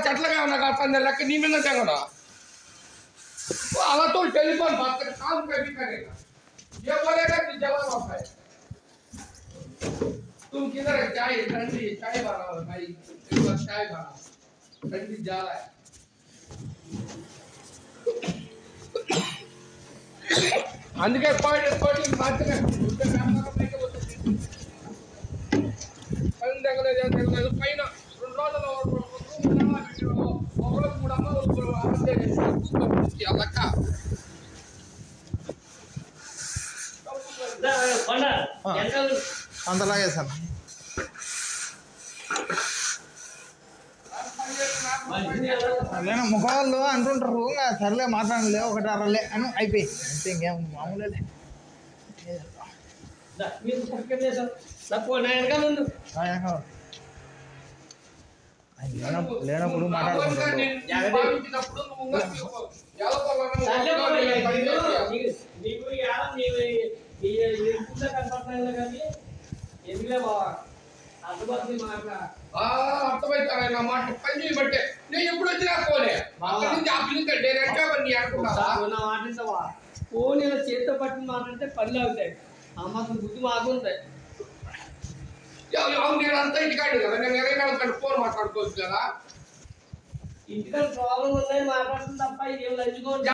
చెట్లగా ఉన్నా కాస్త లెక్క నీ మీద తెగడా అలా तो टेलीफोन बात कर काम कभी करेगा ये बोलेगा कि जवाब आता है तुम किधर है चाय ठंडी चाय बनाओ भाई एक बार चाय बनाओ ठंडी जा रहा है అందుకే కోటి మాత్రమే ఉంటే వ్యాపారం పైకి వస్తుంది పందగలేదు పైన 2 రోజులు ఒకరోజు 3 అమ్మలు అంతే అలక్క అంతలాగే సార్ లేనా ముఖాళ్ళు అంటుంటారు సర్లే మాట్లాడలే ఒకటి అరలే అని అయిపోయి అంతే ఇంకేం మామూలే లేనప్పుడు మాట్లాడుకుంటారు అర్థమవుతారా నా మాట పని చేయబట్టే నేను ఎప్పుడు వచ్చినా పోలే అక్కడి నుంచి ఆ పిల్లలు డైరెక్ట్గా పని అనుకుంటా ఫోన్ ఇలా చేతితో పట్టిన మాట్లాడితే పనులు అవుతాయి ఆ మాత్రం బుద్ధి మాకుంటాయి నేను అంతా ఇంటికాడు కదా నేను ఎక్కడ ఫోన్ మాట్లాడుకోవచ్చు కదా ఇంటికాడ ప్రాబ్లం ఉన్నాయి మాట్లాడుతుంది తప్ప ఏం లంచుకోండి